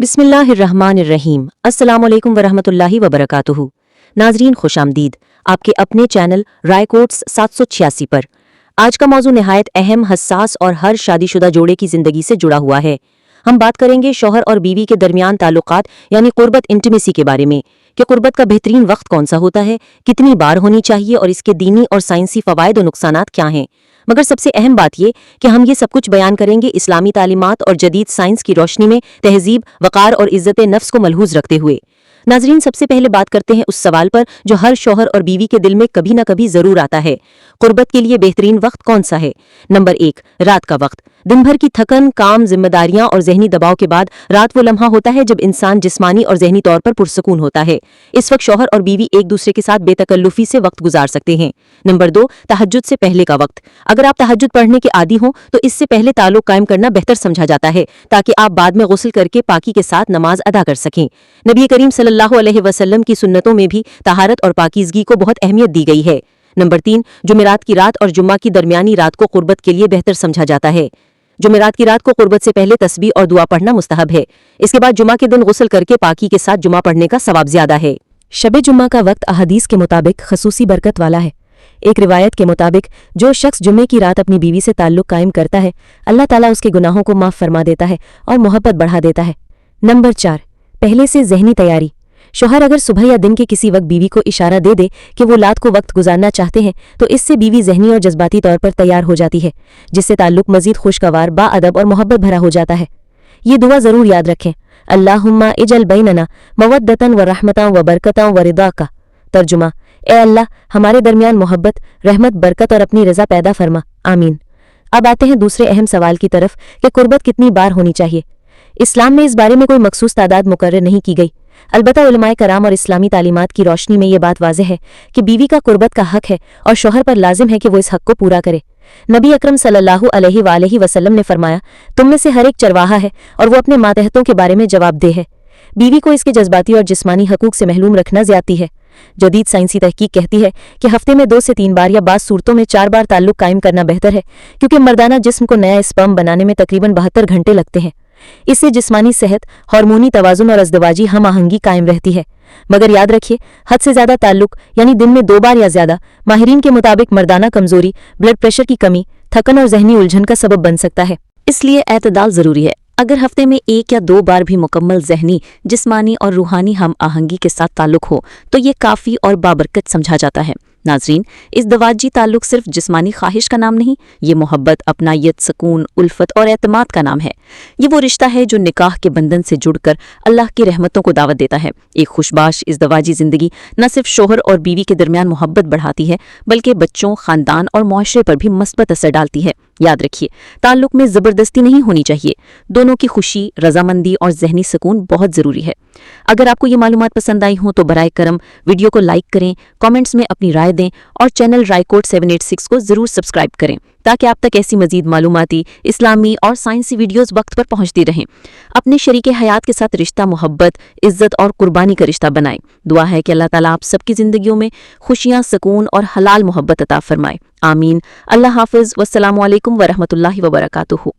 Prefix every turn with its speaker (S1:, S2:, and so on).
S1: बिस्मिल्लाहिर्रहमानिर्रहीम। अस्सलामुअलैकुम वरहमतुल्लाहि वबरकातुहू। नाजरीन खुश आमदीद आपके अपने चैनल राय कोट्स 786 पर। आज का मौजू निहायत अहम, हसास और हर शादीशुदा जोड़े की जिंदगी से जुड़ा हुआ है। हम बात करेंगे शौहर और बीवी के दरमियान ताल्लुकात यानी कुर्बत, इंटीमेसी के बारे में कि कुर्बत का बेहतरीन वक्त कौन सा होता है, कितनी बार होनी चाहिए और इसके दीनी और साइंसी फ़वाइद और नुकसानात क्या हैं। मगर सबसे अहम बात ये कि हम ये सब कुछ बयान करेंगे इस्लामी तालीमात और जदीद साइंस की रोशनी में, तहजीब, वक़ार और इज़्ज़त नफ्स को मलहूज़ रखते हुए। नाजरीन, सबसे पहले बात करते हैं उस सवाल पर जो हर शौहर और बीवी के दिल में कभी ना कभी ज़रूर आता है। कुर्बत के लिए बेहतरीन वक्त कौन सा है? नंबर 1, रात का वक्त। दिन भर की थकन, काम, जिम्मेदारियां और जहनी दबाव के बाद रात वो लम्हा होता है जब इंसान जिस्मानी और जहनी तौर पर पुरसकून होता है। इस वक्त शौहर और बीवी एक दूसरे के साथ बेतकल्लुफी से वक्त गुजार सकते हैं। नंबर 2, तहज्जुद से पहले का वक्त। अगर आप तहज्जुद पढ़ने के आदी हों तो इससे पहले ताल्लुक कायम करना बेहतर समझा जाता है ताकि आप बाद में गुस्ल करके पाकी के साथ नमाज अदा कर सकें। नबी करीम सल्लल्लाहु अलैहि वसल्लम की सुन्नतों में भी तहारत और पाकीज़गी को बहुत अहमियत दी गई है। नंबर 3, जुमेरात की रात और जुम्मा की दरमियानी रात को कुर्बत के लिए बेहतर समझा जाता है। जुमेरात की रात को कुर्बत से पहले तस्बीह और दुआ पढ़ना मुस्तहब है। इसके बाद जुमा के दिन गुस्ल करके पाकी के साथ जुमा पढ़ने का सवाब ज्यादा है। शब जुम्मा का वक्त अहदीस के मुताबिक खसूसी बरकत वाला है। एक रिवायत के मुताबिक जो शख्स जुम्मे की रात अपनी बीवी से ताल्लुक कायम करता है, अल्लाह ताला उसके गुनाहों को माफ़ फरमा देता है और मोहब्बत बढ़ा देता है। नंबर 4, पहले से जहनी तैयारी। शौहर अगर सुबह या दिन के किसी वक्त बीवी को इशारा दे दे कि वो रात को वक्त गुजारना चाहते हैं तो इससे बीवी जहनी और जज्बाती तौर पर तैयार हो जाती है, जिससे ताल्लुक मजीद खुशगवार, बाअदब और मोहब्बत भरा हो जाता है। ये दुआ ज़रूर याद रखें, अल्लाहुम्मा इजल बैनना मवद्दतन व रहमतन व बरकतन व रिदा का। तर्जुमा, ए अल्लाह, हमारे दरमियान मोहब्बत, रहमत, बरकत और अपनी रज़ा पैदा फरमा, आमीन। अब आते हैं दूसरे अहम सवाल की तरफ कि कुर्बत कितनी बार होनी चाहिए। इस्लाम में इस बारे में कोई मखसूस तादाद मुकर्रर नहीं की गई। अलबत्ता उलमाए कराम और इस्लामी तालीमात की रोशनी में ये बात वाज़ेह है कि बीवी का कुर्बत का हक है और शौहर पर लाजिम है कि वो इस हक को पूरा करे। नबी अकरम सल्लल्लाहु अलैहि वसल्लम ने फरमाया, तुम में से हर एक चरवाहा है और वो अपने मातहतों के बारे में जवाबदेह है। बीवी को इसके जज्बाती और जिस्मानी हकूक से महलूम रखना ज्यादती है। जदीद साइंसी तहकीक कहती है कि हफ्ते में 2 से 3 बार या बाज़ सूरतों में 4 बार ताल्लुक कायम करना बेहतर है, क्योंकि मर्दाना जिस्म को नया स्पर्म बनाने में तकरीबन 72 घंटे लगते हैं। इससे जिस्मानी सेहत, हार्मोनी तवाजुन और अज़दवाजी हम आहंगी कायम रहती है। मगर याद रखिए, हद से ज्यादा ताल्लुक यानी दिन में 2 बार या ज्यादा माहिरीन के मुताबिक मर्दाना कमजोरी, ब्लड प्रेशर की कमी, थकन और जहनी उलझन का सबब बन सकता है। इसलिए एतदाल जरूरी है। अगर हफ्ते में 1 या 2 बार भी मुकम्मल जहनी, जिस्मानी और रूहानी हम आहंगी के साथ ताल्लुक हो तो ये काफ़ी और बाबरकत समझा जाता है। नाजरीन, इस दवाजी ताल्लुक सिर्फ जिस्मानी ख्वाहिश का नाम नहीं, ये मोहब्बत, अपनायत, सुकून, उल्फत और एतमाद का नाम है। ये वो रिश्ता है जो निकाह के बंधन से जुड़कर अल्लाह की रहमतों को दावत देता है। एक खुशबाश इस दवाजी जिंदगी न सिर्फ शौहर और बीवी के दरमियान मोहब्बत बढ़ाती है बल्कि बच्चों, खानदान और मुआशरे पर भी मस्बत असर डालती है। याद रखिए, ताल्लुक में ज़बरदस्ती नहीं होनी चाहिए। दोनों की खुशी, रजामंदी और जहनी सुकून बहुत ज़रूरी है। अगर आपको ये मालूमात पसंद आई हों तो बराए करम वीडियो को लाइक करें, कमेंट्स में अपनी राय दें और चैनल रायकोट 786 को ज़रूर सब्सक्राइब करें ताकि आप तक ऐसी मजीद मालूमाती, इस्लामी और साइंसी वीडियोज़ वक्त पर पहुँचती रहें। अपने शरीके हयात के साथ रिश्ता मोहब्बत, इज़्ज़त और कुर्बानी का रिश्ता बनाएं। दुआ है कि अल्लाह ताला आप सबकी ज़िंदगियों में खुशियाँ, सुकून और हलाल मोहब्बत अता फरमाए, आमीन। अल्लाह हाफ़िज़। वस्सलामु अलैकुम वरहमतुल्लाहि वबरकातुहू।